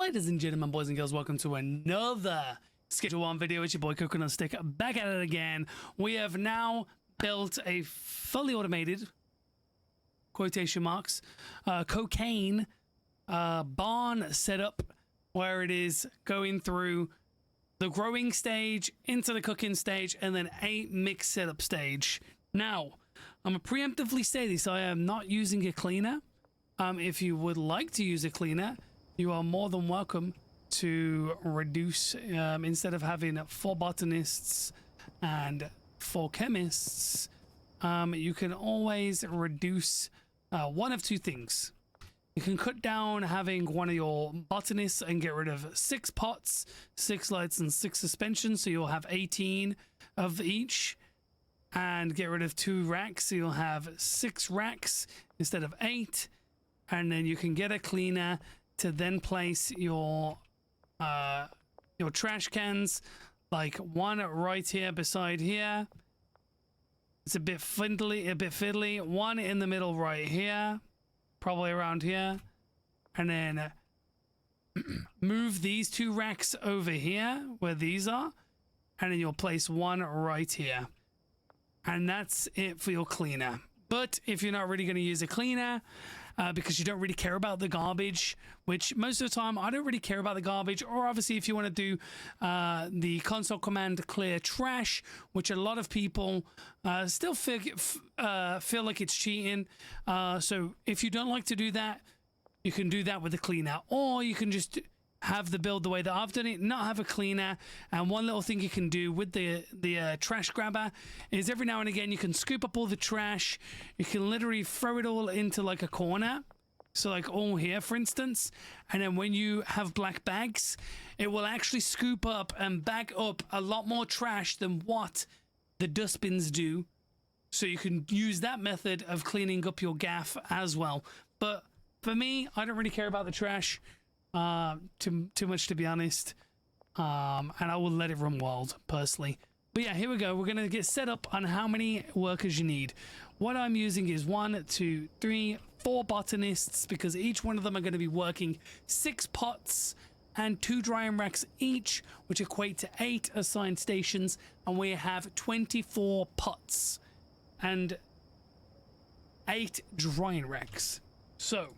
Ladies and gentlemen, boys and girls, welcome to another Schedule 1 video. It's your boy Coconut on Stick, back at it again. We have now built a fully automated, quotation marks, cocaine barn setup where it is going through the growing stage into the cooking stage and then a mix setup stage. Now, I'm going to preemptively say this, I am not using a cleaner. If you would like to use a cleaner, you are more than welcome to reduce, instead of having 4 botanists and 4 chemists, you can always reduce one of two things. You can cut down having one of your botanists and get rid of 6 pots, 6 lights, and 6 suspensions, so you'll have 18 of each, and get rid of 2 racks, so you'll have 6 racks instead of 8, and then you can get a cleaner to then place your trash cans, like one right here beside here. It's a bit fiddly. One in the middle right here, probably around here, and then move these 2 racks over here where these are, and then you'll place one right here, and that's it for your cleaner. But if you're not really going to use a cleaner, because you don't really care about the garbage, which most of the time I don't really care about the garbage, or obviously if you want to do the console command clear trash, which a lot of people still feel like it's cheating. So if you don't like to do that, you can do that with a cleaner, or you can just have the build the way that I've done it, not have a cleaner. And one little thing you can do with the trash grabber is every now and again you can scoop up all the trash. You can literally throw it all into like a corner, so like all here for instance, and then when you have black bags, it will actually scoop up and bag up a lot more trash than what the dustbins do. So you can use that method of cleaning up your gaff as well. But for me, I don't really care about the trash too much, to be honest, and I will let it run wild personally. But yeah, here we go. We're gonna get set up on how many workers you need. What I'm using is 1, 2, 3, 4 botanists, because each one of them are going to be working 6 pots and 2 drying racks each, which equate to 8 assigned stations, and we have 24 pots and 8 drying racks. So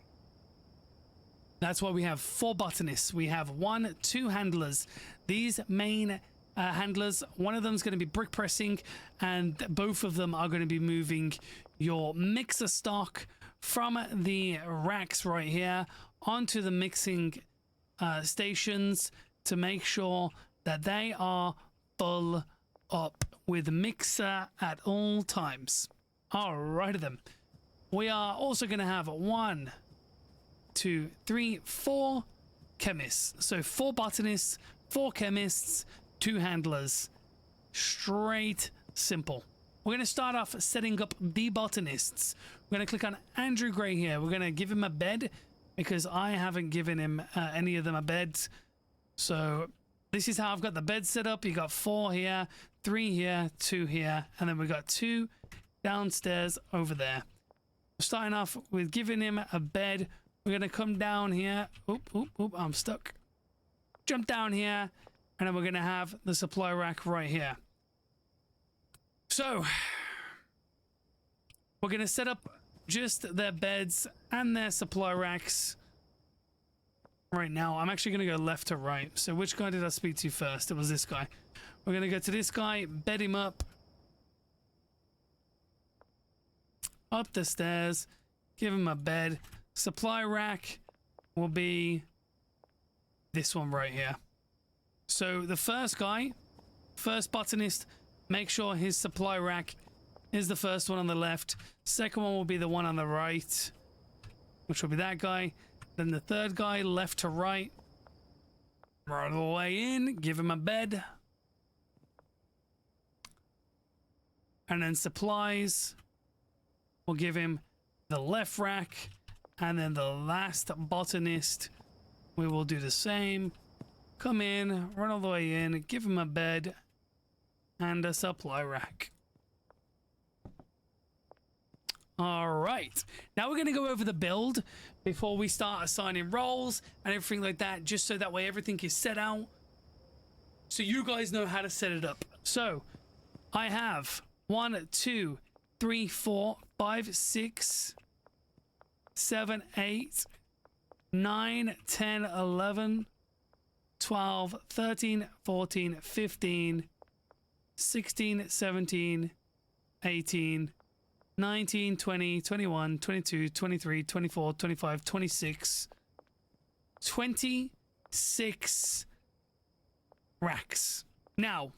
that's why we have 4 botanists. We have 1, 2 handlers. These main handlers, one of them is going to be brick pressing, and both of them are going to be moving your mixer stock from the racks right here onto the mixing stations to make sure that they are full up with mixer at all times. Alrighty then. We are also going to have 1, 2, 3, 4 chemists. So 4 botanists, 4 chemists, 2 handlers. Straight simple. We're going to start off setting up the botanists. We're going to click on Andrew Gray here. We're going to give him a bed because I haven't given him any of them a bed. So this is how I've got the bed set up. You got 4 here, 3 here, 2 here, and then we got 2 downstairs over there. Starting off with giving him a bed. We're going to come down here. Oop, I'm stuck. Jump down here. And then we're going to have the supply rack right here. So, we're going to set up just their beds and their supply racks right now. I'm actually going to go left to right. So, which guy did I speak to first? It was this guy. We're going to go to this guy, bed him up the stairs, give him a bed. Supply rack will be this one right here. So the first guy, first botanist, make sure his supply rack is the first one on the left. Second one will be the one on the right, which will be that guy. Then the third guy, left to right. Right the way in, give him a bed. And then supplies, we'll give him the left rack. And then the last botanist, we will do the same. Come in, run all the way in, give him a bed and a supply rack. All right, now we're going to go over the build before we start assigning roles and everything like that, just so that way everything is set out so you guys know how to set it up. So I have 1, 2, 3, 4, 5, 6, 7, 8, 9, 10, 11, 12, 13, 14, 15, 16, 17, 18, 19, 20, 21, 22, 23, 24, 25, 26, 26 racks. Now,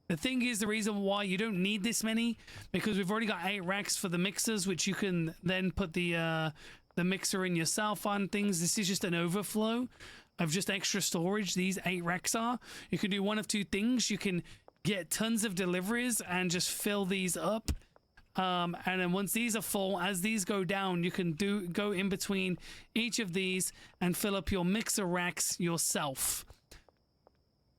the thing is, the reason why you don't need this many, because we've already got 8 racks for the mixers, which you can then put the mixer in yourself on things. This is just an overflow of just extra storage. These 8 racks are. You can do one of two things. You can get tons of deliveries and just fill these up. And then once these are full, as these go down, you can go in between each of these and fill up your mixer racks yourself.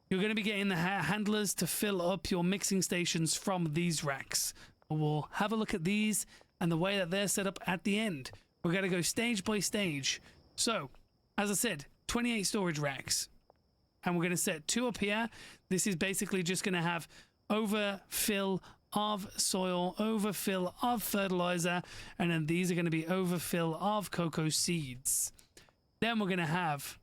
You're going to be getting the handlers to fill up your mixing stations from these racks. We'll have a look at these and the way that they're set up at the end. We're going to go stage by stage. So, as I said, 28 storage racks. And we're going to set 2 up here. This is basically just going to have overfill of soil, overfill of fertilizer, and then these are going to be overfill of cocoa seeds. Then we're going to have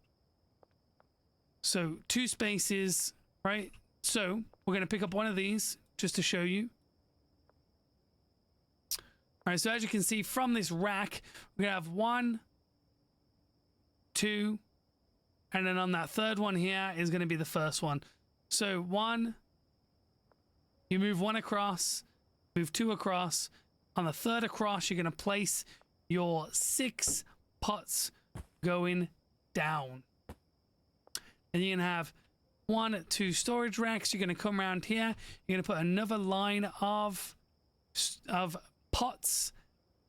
2 spaces, right? So we're going to pick up one of these just to show you. All right, so as you can see from this rack, we're going to have 1, 2, and then on that third one here is going to be the first one. So 1, you move 1 across, move 2 across. On the third across, you're going to place your 6 pots going down. And you're going to have 1, 2 storage racks. You're going to come around here. You're going to put another line of pots,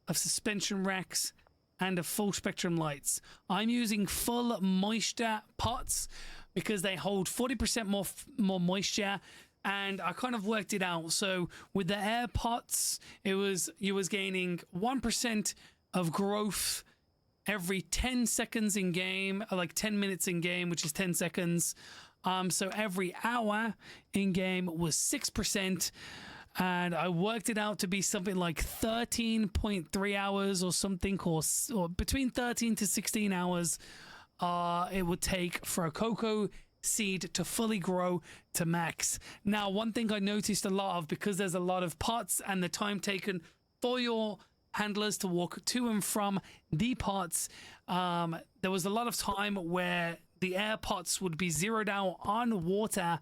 of suspension racks, and of full spectrum lights. I'm using full moisture pots because they hold 40% more moisture. And I kind of worked it out. So with the air pots, you was gaining 1% of growth every 10 seconds in game, like 10 minutes in game, which is 10 seconds. So every hour in game was 6%. And I worked it out to be something like 13.3 hours or something, or between 13 to 16 hours it would take for a cocoa seed to fully grow to max. Now, one thing I noticed a lot of, because there's a lot of pots and the time taken for your handlers to walk to and from the pots, there was a lot of time where the air pots would be zeroed out on water,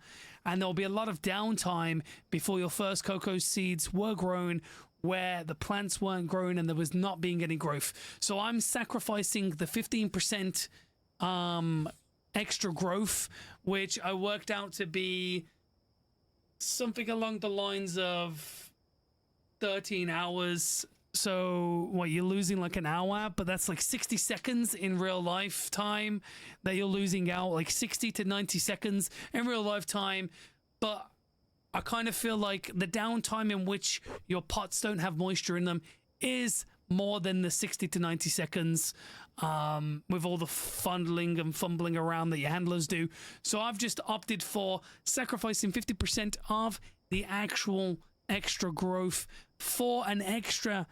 and there'll be a lot of downtime before your first cocoa seeds were grown, where the plants weren't grown and there was not being any growth. So I'm sacrificing the 15% extra growth, which I worked out to be something along the lines of 13 hours. So what, you're losing like an hour, but that's like 60 seconds in real life time that you're losing out, like 60 to 90 seconds in real life time. But I kind of feel like the downtime in which your pots don't have moisture in them is more than the 60 to 90 seconds with all the fondling and fumbling around that your handlers do. So I've just opted for sacrificing 50% of the actual extra growth for an extra,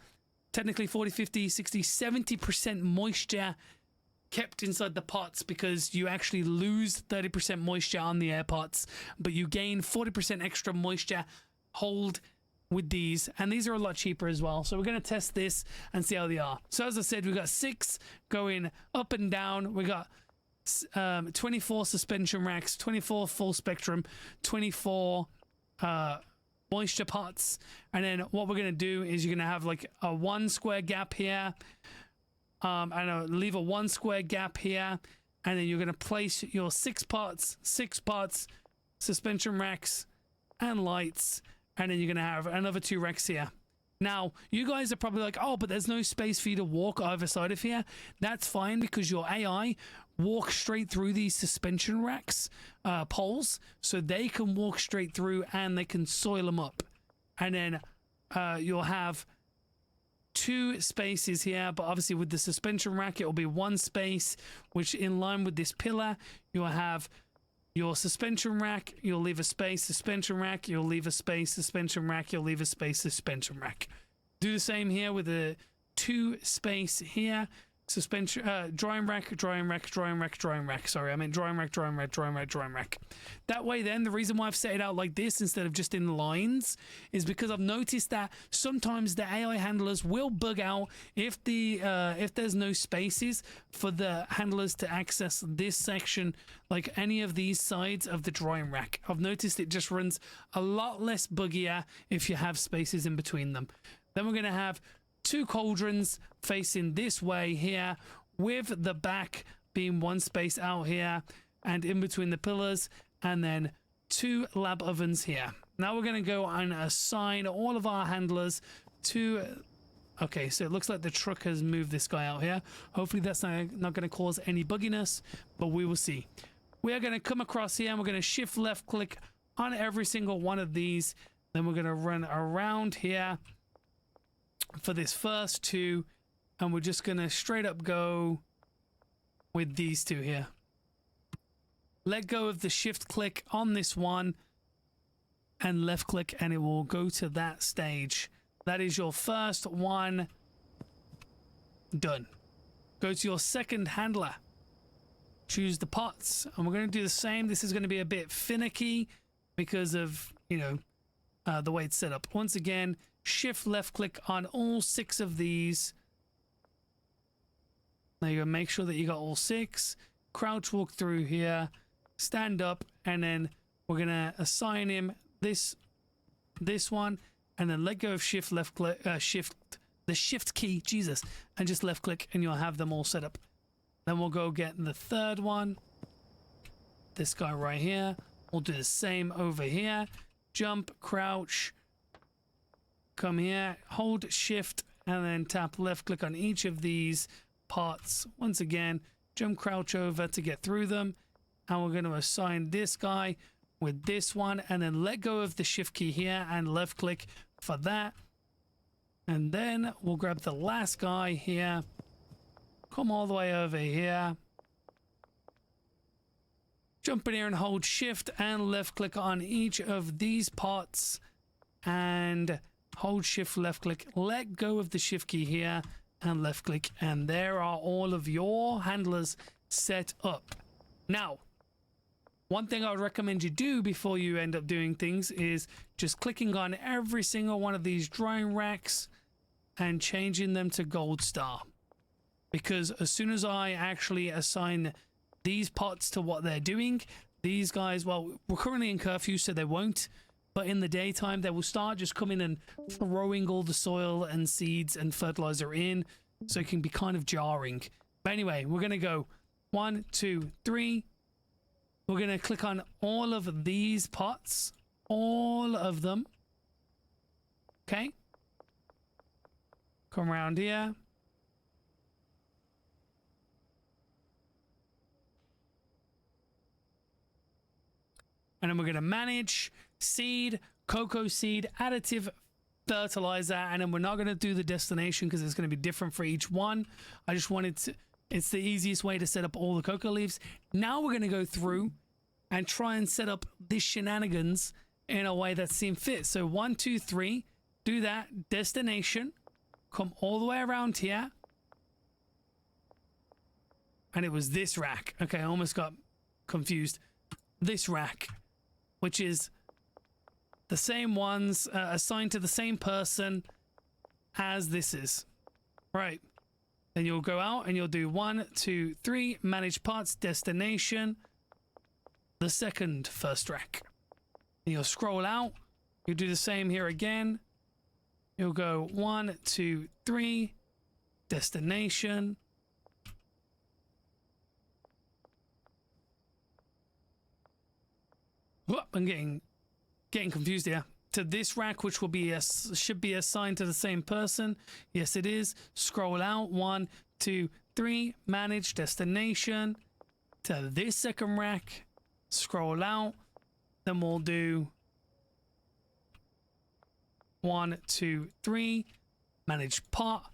technically 40, 50, 60, 70% moisture kept inside the pots, because you actually lose 30% moisture on the air pots, but you gain 40% extra moisture hold with these, and these are a lot cheaper as well. So we're going to test this and see how they are. So as I said, we've got 6 going up and down. We got 24 suspension racks, 24 full spectrum, 24 moisture pots. And then what we're going to do is you're going to have like a 1 square gap here, and leave a 1 square gap here, and then you're going to place your 6 pots, suspension racks and lights, and then you're going to have another 2 racks here. Now, you guys are probably like, oh, but there's no space for you to walk either side of here. That's fine, because your AI walk straight through these suspension racks, poles, so they can walk straight through and they can soil them up. And then you'll have 2 spaces here, but obviously with the suspension rack it will be 1 space, which in line with this pillar you'll have your suspension rack, you'll leave a space, suspension rack, you'll leave a space, suspension rack, you'll leave a space, suspension rack. Do the same here with a 2 space here, suspension drying rack, drying rack, drying rack, drying rack. Sorry, I meant drying rack, drying rack, drying rack, drying rack. That way then, the reason why I've set it out like this instead of just in lines is because I've noticed that sometimes the AI handlers will bug out if there's no spaces for the handlers to access this section, like any of these sides of the drying rack. I've noticed it just runs a lot less buggier if you have spaces in between them. Then we're going to have 2 cauldrons facing this way here, with the back being 1 space out here and in between the pillars, and then 2 lab ovens here. Now we're going to go and assign all of our handlers to... Okay, so it looks like the truck has moved this guy out here. Hopefully that's not going to cause any bugginess, but we will see. We are going to come across here and we're going to shift left click on every single one of these. Then we're going to run around here for this first 2, and we're just gonna straight up go with these 2 here. Let go of the shift click on this one and left click and it will go to that stage. That is your first one done. Go to your second handler, choose the pots, and we're going to do the same. This is going to be a bit finicky because of, you know, the way it's set up. Once again, shift left click on all 6 of these. There you go. Make sure that you got all 6. Crouch walk through here, stand up, and then we're gonna assign him this one, and then let go of shift left click, the shift key, Jesus, and just left click, and you'll have them all set up. Then we'll go get the third one, this guy right here. We'll do the same over here. Jump, crouch, come here, hold shift, and then tap left click on each of these parts. Once again, jump, crouch over to get through them, and we're going to assign this guy with this one, and then let go of the shift key here and left click for that. And then we'll grab the last guy here, come all the way over here, jump in here and hold shift and left click on each of these pots, and hold shift left click, let go of the shift key here and left click, and there are all of your handlers set up. Now, one thing I would recommend you do before you end up doing things is just clicking on every single one of these drying racks and changing them to gold star, because as soon as I actually assign these pots to what they're doing, these guys, well, we're currently in curfew so they won't, but in the daytime they will start just coming and throwing all the soil and seeds and fertilizer in, so it can be kind of jarring. But anyway, we're gonna go 1, 2, 3. We're gonna click on all of these pots, all of them. Okay, come around here, and then we're gonna manage seed, cocoa seed, additive fertilizer, and then we're not going to do the destination because it's going to be different for each one. I just wanted to, it's the easiest way to set up all the cocoa leaves. Now we're going to go through and try and set up these shenanigans in a way that seems fit. So 1, 2, 3, do that, destination, come all the way around here, and it was this rack. Okay, I almost got confused. This rack, which is the same ones assigned to the same person as this is. Right. Then you'll go out and you'll do 1, 2, 3, manage parts, destination, the second first rack. And you'll scroll out. You'll do the same here again. You'll go 1, 2, 3, destination. Whoop, I'm getting confused here. To this rack, which will be should be assigned to the same person. Yes, it is. Scroll out. 1, 2, 3. Manage destination. To this second rack. Scroll out. Then we'll do 1, 2, 3. Manage pot.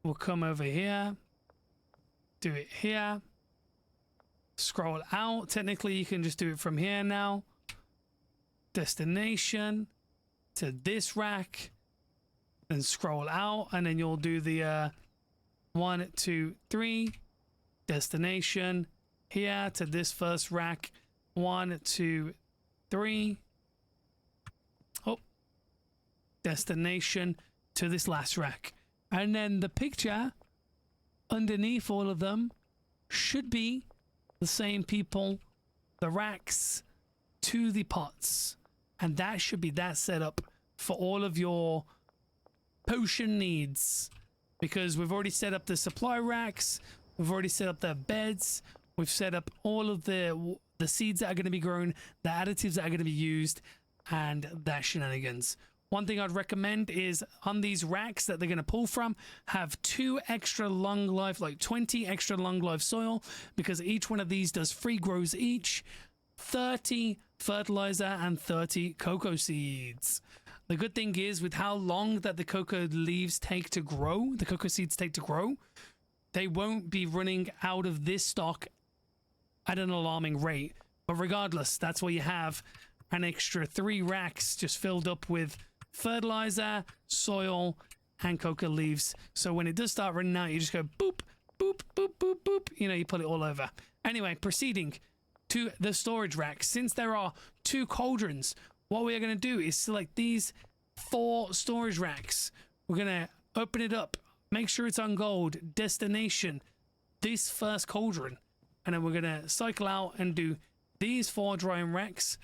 We'll come over here. Do it here. Scroll out. Technically, you can just do it from here now. Destination to this rack. And scroll out. And then you'll do the 1, 2, 3. Destination here to this first rack. 1, 2, 3. Oh. Destination to this last rack. And then the picture underneath all of them should be the same people, the racks to the pots. And that should be that setup for all of your potion needs. Because we've already set up the supply racks, we've already set up the beds, we've set up all of the seeds that are going to be grown, the additives that are going to be used, and that shenanigans. One thing I'd recommend is on these racks that they're going to pull from, have 2 extra long life, like 20 extra long life soil, because each one of these does 3 grows each, 30 fertilizer and 30 cocoa seeds. The good thing is with how long that the cocoa leaves take to grow, the cocoa seeds take to grow, they won't be running out of this stock at an alarming rate. But regardless, that's why you have an extra 3 racks just filled up with fertilizer, soil, and cocoa leaves. So when it does start running out, you just go boop, boop, boop, boop, boop. You know, you put it all over. Anyway, proceeding to the storage rack. Since there are 2 cauldrons, what we are going to do is select these 4 storage racks. We're going to open it up. Make sure it's on gold. Destination, this first cauldron. And then we're going to cycle out and do these 4 drying racks.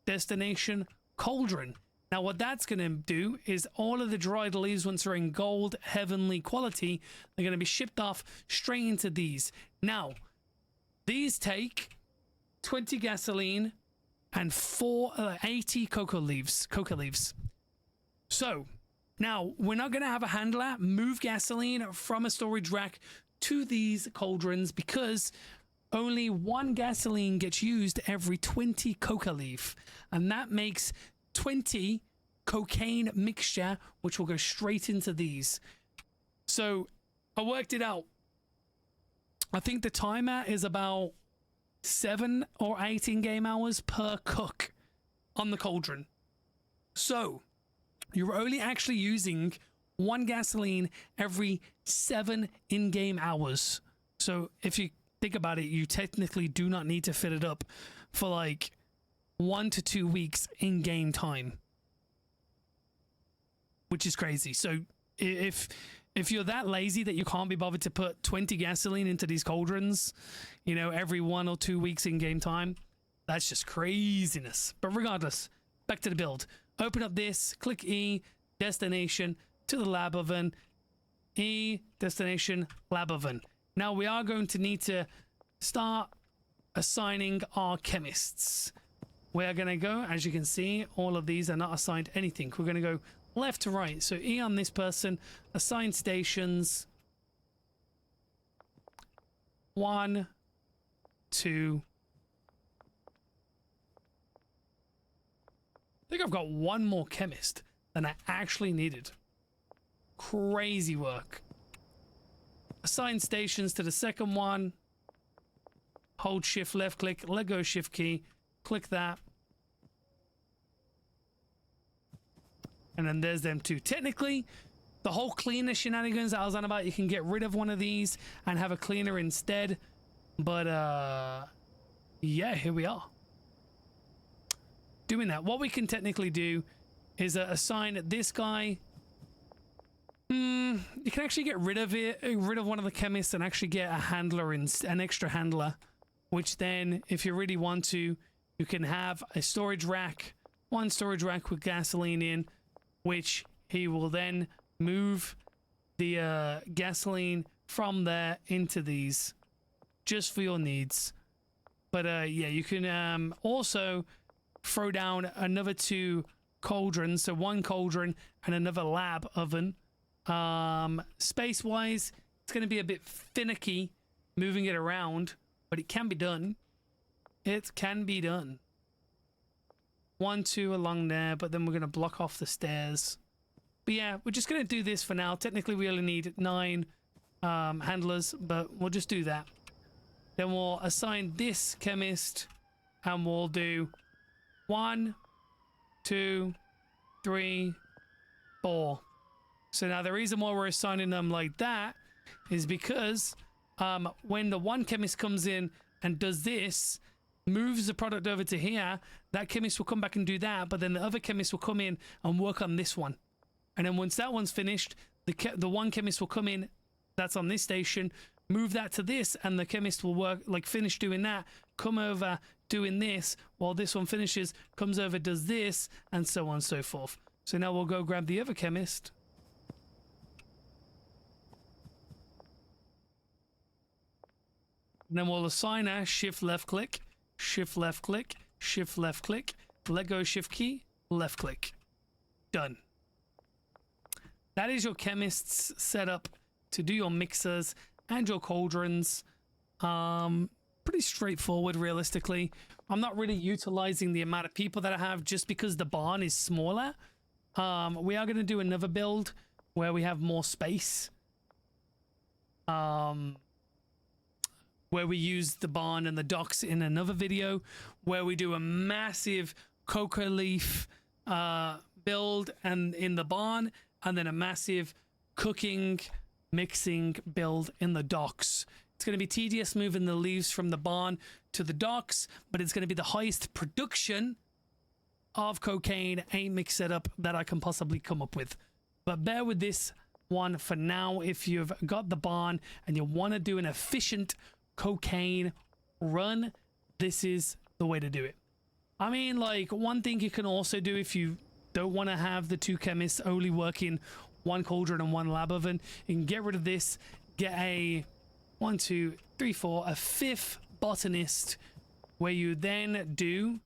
Destination, cauldron. Now what that's going to do is all of the dried leaves, once they're in gold heavenly quality, they're going to be shipped off straight into these. Now, these take 20 gasoline and 80 cocoa leaves. So now we're not going to have a handler move gasoline from a storage rack to these cauldrons because only 1 gasoline gets used every 20 coca leaf, and that makes 20 cocaine mixture, which will go straight into these. So I worked it out. I think the timer is about 7 or 8 in-game hours per cook on the cauldron. So you're only actually using 1 gasoline every 7 in-game hours. So if you think about it, you technically do not need to fill it up for like 1 to 2 weeks in-game time, which is crazy. So if you're that lazy that you can't be bothered to put 20 gasoline into these cauldrons, you know, every 1 or 2 weeks in-game time, that's just craziness. But regardless, back to the build. Open up this, click E, destination, to the lab oven, E, destination, lab oven. Now we are going to need to start assigning our chemists. We are going to go, as you can see, all of these are not assigned anything. We're going to go left to right. So E on this person, assign stations. 1, 2. I think I've got 1 more chemist than I actually needed. Crazy work. Assign stations to the second one. Hold shift left click, let go shift key, click that. And then there's them 2. Technically, the whole cleaner shenanigans I was on about, you can get rid of one of these and have a cleaner instead. But, yeah, here we are. Doing that. What we can technically do is assign this guy. You can actually get rid of one of the chemists and actually get a handler, an extra handler. Which then, if you really want to, you can have a storage rack, 1 storage rack with gasoline in, which he will then move the gasoline from there into these, just for your needs. But yeah, you can also throw down another 2 cauldrons, so 1 cauldron and another lab oven. Space-wise, it's going to be a bit finicky moving it around, but it can be done. It can be done. 1, 2 along there, but then we're going to block off the stairs. But yeah, we're just going to do this for now. Technically, we only need 9 handlers, but we'll just do that. Then we'll assign this chemist, and we'll do 1, 2, 3, 4. So now the reason why we're assigning them like that is because when the one chemist comes in and does this, moves the product over to here, that chemist will come back and do that, but then the other chemist will come in and work on this one. And then once that one's finished, the one chemist will come in that's on this station, move that to this, and the chemist will work, like finish doing that, come over doing this, while this one finishes, comes over, does this, and so on and so forth. So now we'll go grab the other chemist. And then we'll assign her shift left click, shift left click, shift left click, let go shift key, left click. Done. That is your chemist's setup to do your mixers and your cauldrons. Pretty straightforward, realistically. I'm not really utilizing the amount of people that I have just because the barn is smaller. We are going to do another build where we have more space. Where we use the barn and the docks in another video, where we do a massive cocoa leaf build and in the barn, and then a massive cooking mixing build in the docks. It's going to be tedious moving the leaves from the barn to the docks, but it's going to be the highest production of cocaine and mix setup that I can possibly come up with. But bear with this one for now. If you've got the barn and you want to do an efficient cocaine run, this is the way to do it. I mean, like, one thing you can also do if you don't want to have the 2 chemists only working 1 cauldron and 1 lab oven, you can get rid of this, get a 1, 2, 3, 4, a 5th botanist, where you then do,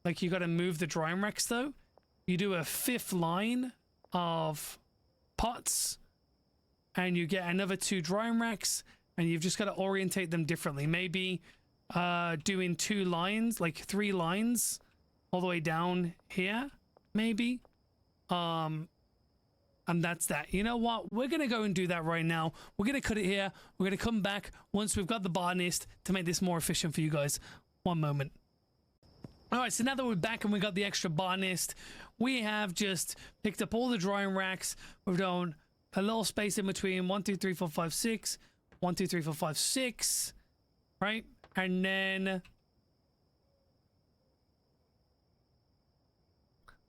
like, you got to move the drying racks though. You do a 5th line of pots, and you get another 2 drying racks, and you've just got to orientate them differently. Maybe doing 2 lines, like 3 lines all the way down here, maybe. And that's that. You know what? We're going to go and do that right now. We're going to cut it here. We're going to come back once we've got the botanist to make this more efficient for you guys. One moment. All right, so now that we're back and we got the extra botanist, we have just picked up all the drying racks. We've done a little space in between 1, 2, 3, 4, 5, 6. 1, 2, 3, 4, 5, 6. Right? And then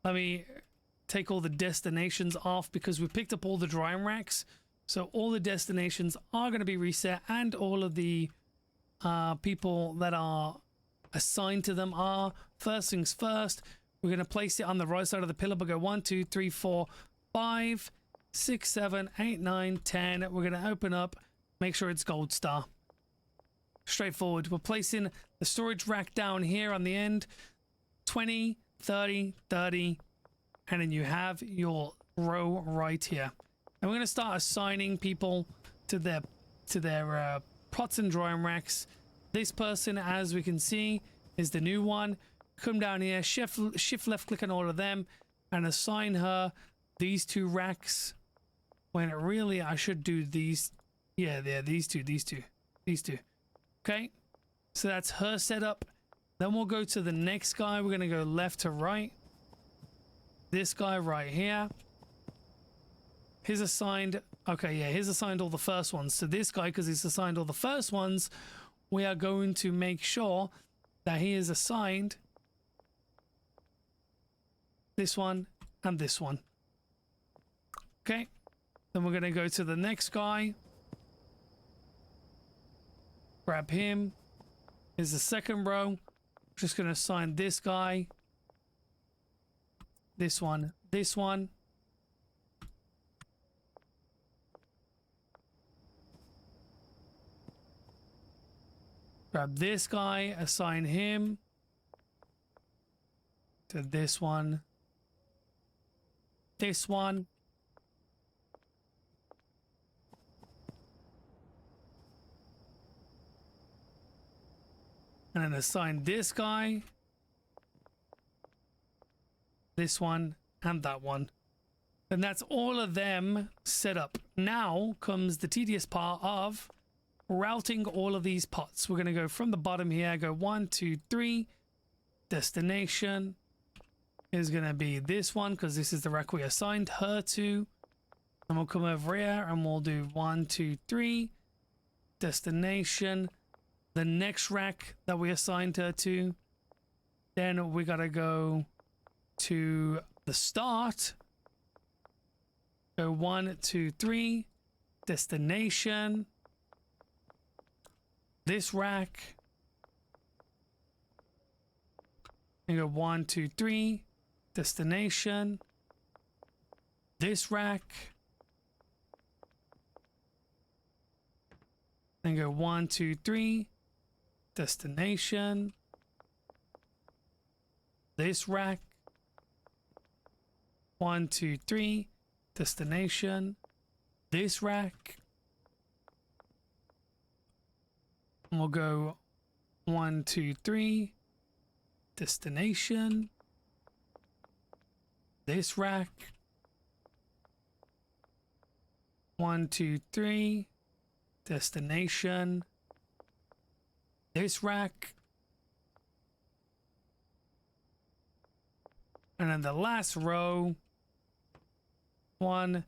let me take all the destinations off because we picked up all the drying racks. So all the destinations are going to be reset, and all of the people that are assigned to them are. First things first, we're going to place it on the right side of the pillar. We'll go 1, 2, 3, 4, 5, 6, 7, 8, 9, 10. We're going to open up, make sure it's gold star. Straightforward. We're placing the storage rack down here on the end. 20, 30, 30. And then you have your row right here. And we're going to start assigning people to their pots and drying racks. This person, as we can see, is the new one. Come down here, shift left click on all of them, and assign her these 2 racks. When really I should do these. Yeah, these two. Okay, so that's her setup. Then we'll go to the next guy. We're going to go left to right. This guy right here. He's assigned. Okay, yeah, he's assigned all the first ones. So this guy, because he's assigned all the first ones, we are going to make sure that he is assigned this one and this one. Okay, then we're going to go to the next guy. Grab him. Here's the second row. Just going to assign this guy, this one, this one. Grab this guy, assign him to this one, this one. And then assign this guy, this one, and that one. And that's all of them set up. Now comes the tedious part of routing all of these pots. We're going to go from the bottom here, go 1, 2, 3. Destination is going to be this one because this is the rack we assigned her to. And we'll come over here and we'll do 1, 2, 3. Destination. The next rack that we assigned her to. Then we got to go to the start. Go 1, 2, 3. Destination. This rack. And go 1, 2, 3. Destination. This rack. And go 1, 2, 3. Destination. This rack. 1, 2, 3. Destination. This rack. And we'll go 1, 2, 3. Destination. This rack. 1, 2, 3. Destination. This rack. And then the last row. 1,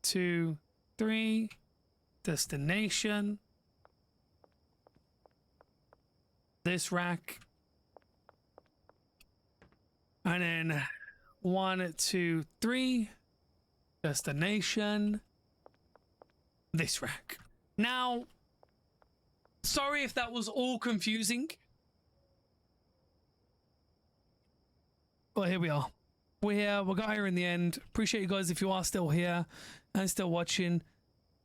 2, 3. Destination. This rack. And then 1, 2, 3. Destination. This rack. Now, sorry if that was all confusing. But here we are. We're here. We got here in the end. Appreciate you guys if you are still here and still watching.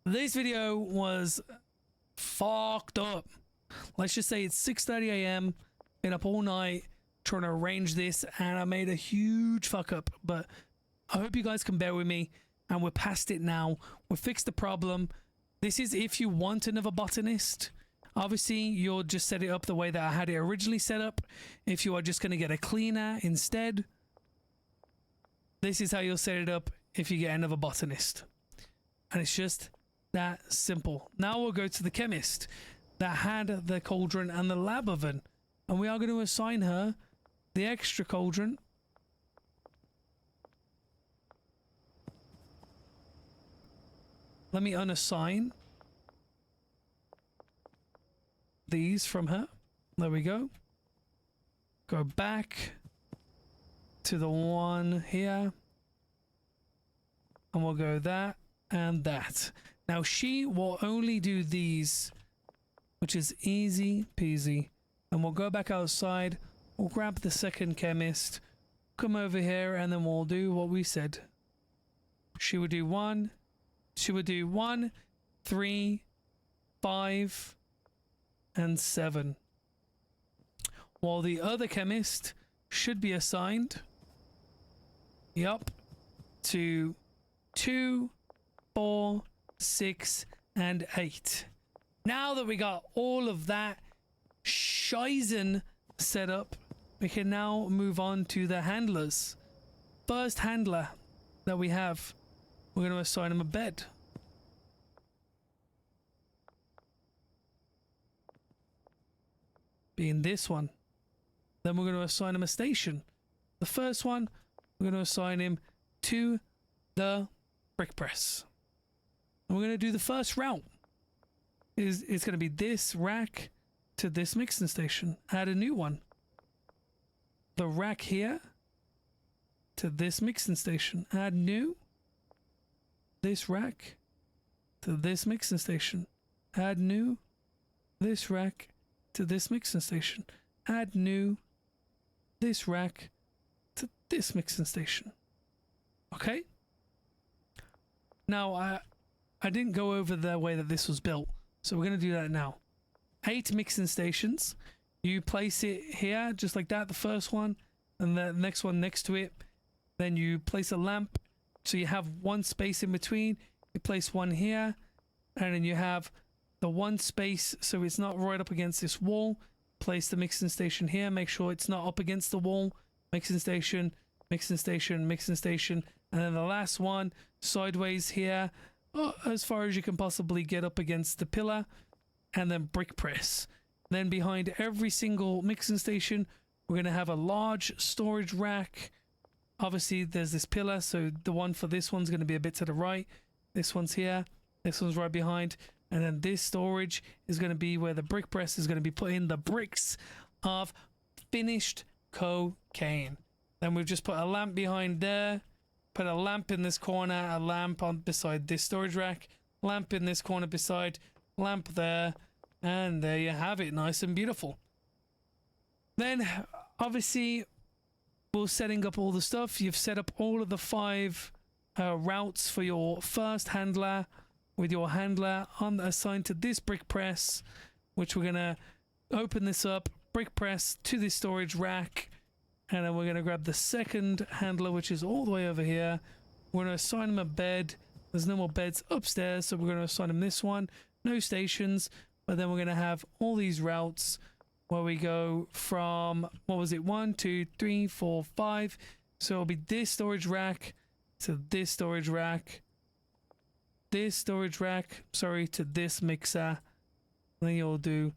This video was fucked up. Let's just say it's 6:30 a.m. Been up all night trying to arrange this, and I made a huge fuck up. But I hope you guys can bear with me, and we're past it now. We fixed the problem. This is if you want another botanist. Obviously, you'll just set it up the way that I had it originally set up. If you are just going to get a cleaner instead, this is how you'll set it up if you get another botanist. And it's just that simple. Now we'll go to the chemist that had the cauldron and the lab oven. And we are going to assign her the extra cauldron. Let me unassign these from her. There we go. Go back to the one here. And we'll go that and that. Now she will only do these, which is easy peasy. And we'll go back outside. We'll grab the second chemist. Come over here and then we'll do what we said. She would do 1. She would do 1, 3, 5, and 7. While the other chemist should be assigned, yup, to 2, 4, 6, and 8. Now that we got all of that shizen set up, we can now move on to the handlers. First handler that we have, we're going to assign him a bed. Being this one. Then we're going to assign him a station. The first one, we're going to assign him to the brick press. And we're going to do the first route. It's going to be this rack to this mixing station. Add a new one. The rack here to this mixing station. Add new. This rack to this mixing station. Add new. This rack to this mixing station. Add new. This rack to this mixing station. Okay? Now, I didn't go over the way that this was built, so we're going to do that now. 8 mixing stations. You place it here, just like that, the first one, and the next one next to it. Then you place a lamp, so you have one space in between. You place one here, and then you have the one space, so it's not right up against this wall. Place the mixing station here, make sure it's not up against the wall. Mixing station, mixing station, and then the last one sideways here, as far as you can possibly get up against the pillar, and then brick press. Then behind every single mixing station, we're going to have a large storage rack. Obviously, there's this pillar, so the one for this one's going to be a bit to the right. This one's here. This one's right behind. And then this storage is going to be where the brick press is going to be putting the bricks of finished cocaine. Then we've just put a lamp behind there. Put a lamp in this corner, a lamp on beside this storage rack, lamp in this corner beside, lamp there, and there you have it, nice and beautiful. Then, obviously, we're setting up all the stuff. You've set up all of the 5 routes for your first handler, with your handler assigned to this brick press, which we're gonna open this up, brick press to this storage rack. And then we're going to grab the second handler, which is all the way over here. We're going to assign him a bed. There's no more beds upstairs, so we're going to assign him this one. No stations, but then we're going to have all these routes where we go from, what was it, 1, 2, 3, 4, 5. So it'll be this storage rack to this storage rack. This storage rack, sorry, to this mixer. And then you'll do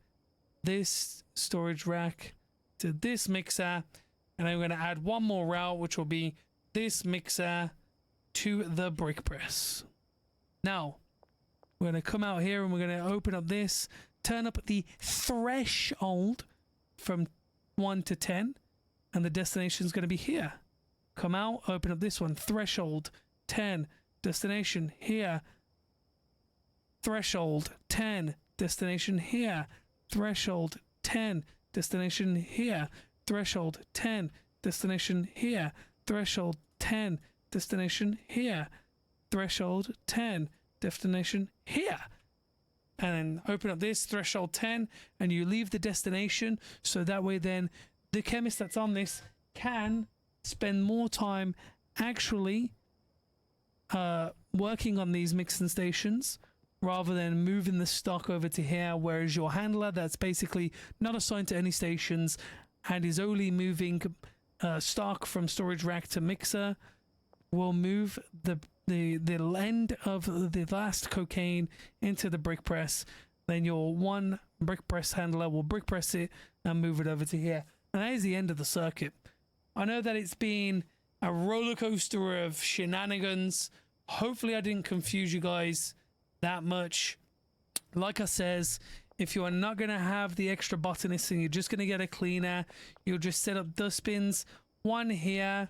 this storage rack to this mixer. And I'm going to add one more route, which will be this mixer to the brick press. Now, we're going to come out here and we're going to open up this, turn up the threshold from 1 to 10, and the destination is going to be here. Come out, open up this one, threshold 10, destination here. Threshold 10, destination here. Threshold 10, destination here. Threshold 10, destination here. Threshold 10, destination here. Threshold 10, destination here. And then open up this threshold 10 and you leave the destination, so that way then the chemist that's on this can spend more time actually working on these mixing stations rather than moving the stock over to here, whereas your handler that's basically not assigned to any stations and is only moving stock from storage rack to mixer will move the end of the last cocaine into the brick press. Then your one brick press handler will brick press it and move it over to here. And that is the end of the circuit. I know that it's been a roller coaster of shenanigans. Hopefully I didn't confuse you guys that much. Like I says, if you are not going to have the extra botanist and you're just going to get a cleaner, you'll just set up dustbins. One here.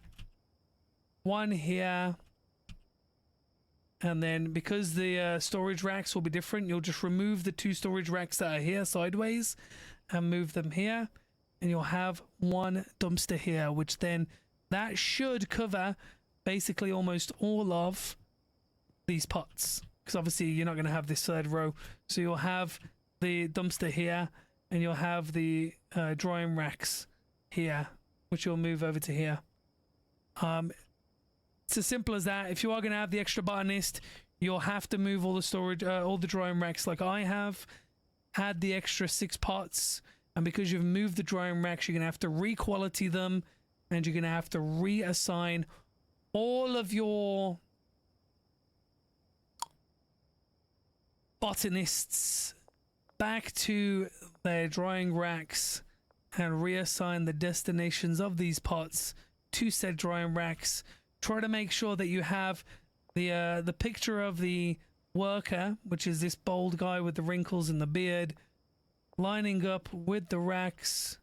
And then because the storage racks will be different, you'll just remove the 2 storage racks that are here sideways and move them here. And you'll have one dumpster here, which then that should cover basically almost all of these pots. Because obviously you're not going to have this third row. So you'll have the dumpster here and you'll have the drying racks here, which you'll move over to here. It's as simple as that. If you are going to have the extra botanist, you'll have to move all the storage, all the drying racks like I have. Had the extra 6 pots, and because you've moved the drying racks, you're going to have to re-quality them, and you're going to have to reassign all of your botanists back to their drying racks and reassign the destinations of these pots to said drying racks. Try to make sure that you have the picture of the worker, which is this bald guy with the wrinkles and the beard, lining up with the racks.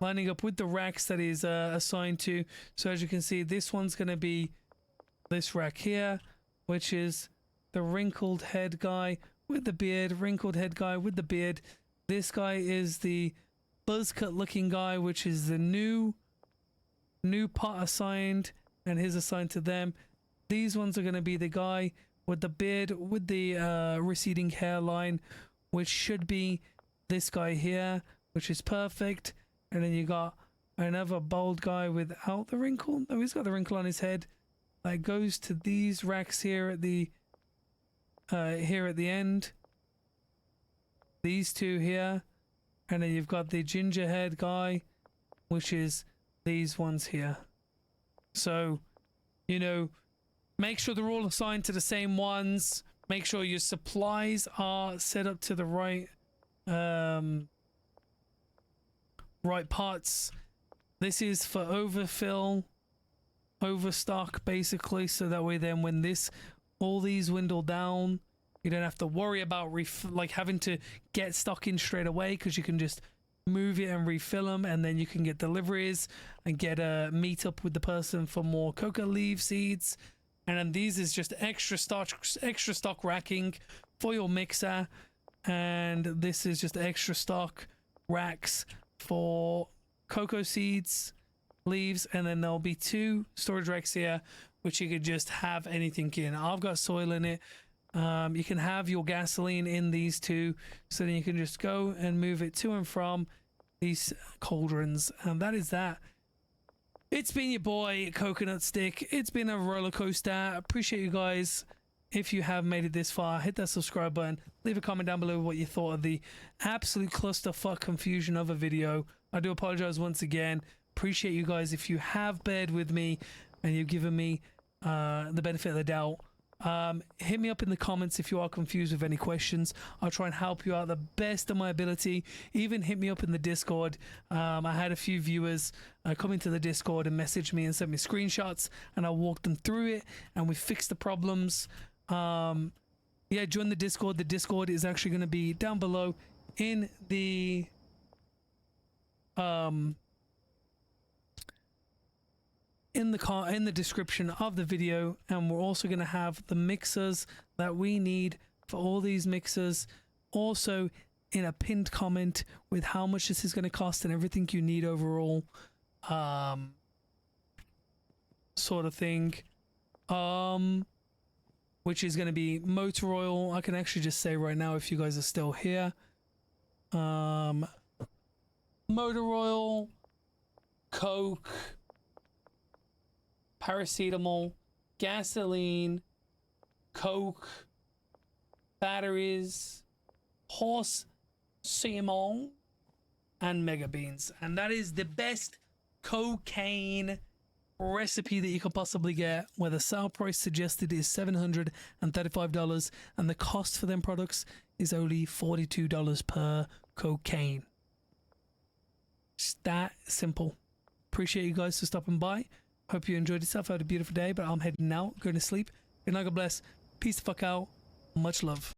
Lining up with the racks that is assigned to. So as you can see, this one's going to be this rack here, which is the wrinkled head guy with the beard, wrinkled head guy with the beard. This guy is the buzzcut looking guy, which is the new pot assigned, and his assigned to them. These ones are going to be the guy with the beard with the receding hairline, which should be this guy here, which is perfect. And then you got another bald guy without the wrinkle. No, he's got the wrinkle on his head. That goes to these racks here at the end. These 2 here. And then you've got the ginger head guy which is these ones here. So, you know, make sure they're all assigned to the same ones. Make sure your supplies are set up to the right right parts. This is for overfill, overstock basically, so that way then when all these dwindle down, you don't have to worry about like having to get stock in straight away, because you can just move it and refill them, and then you can get deliveries and get a meet up with the person for more coca leaf seeds. And then these is just extra stock racking for your mixer, and this is just extra stock racks for cocoa seeds, leaves, and then there'll be 2 storage racks here which you could just have anything in. I've got soil in it. You can have your gasoline in these 2, so then you can just go and move it to and from these cauldrons, and that is that. It's been your boy Coconut Stick. It's been a roller coaster. Appreciate you guys. If you have made it this far, hit that subscribe button. Leave a comment down below what you thought of the absolute clusterfuck confusion of a video. I do apologize once again. Appreciate you guys if you have bared with me and you've given me the benefit of the doubt. Hit me up in the comments if you are confused with any questions. I'll try and help you out the best of my ability. Even hit me up in the Discord. I had a few viewers come into the Discord and message me and send me screenshots, and I walked them through it and we fixed the problems. Yeah, join the Discord. The Discord is actually going to be down below in the in the description of the video, and we're also going to have the mixers that we need for all these mixers also in a pinned comment with how much this is going to cost and everything you need overall, sort of thing, which is going to be motor oil. I can actually just say right now, if you guys are still here, motor oil, Coke, Paracetamol, gasoline, Coke, batteries, horse Semen, and mega beans. And that is the best cocaine recipe that you could possibly get, where the sale price suggested is $735 and the cost for them products is only $42 per cocaine. Just that simple. Appreciate you guys for stopping by. Hope you enjoyed yourself. Had a beautiful day, but I'm heading out, going to sleep. Good night, God bless. Peace the fuck out. Much love.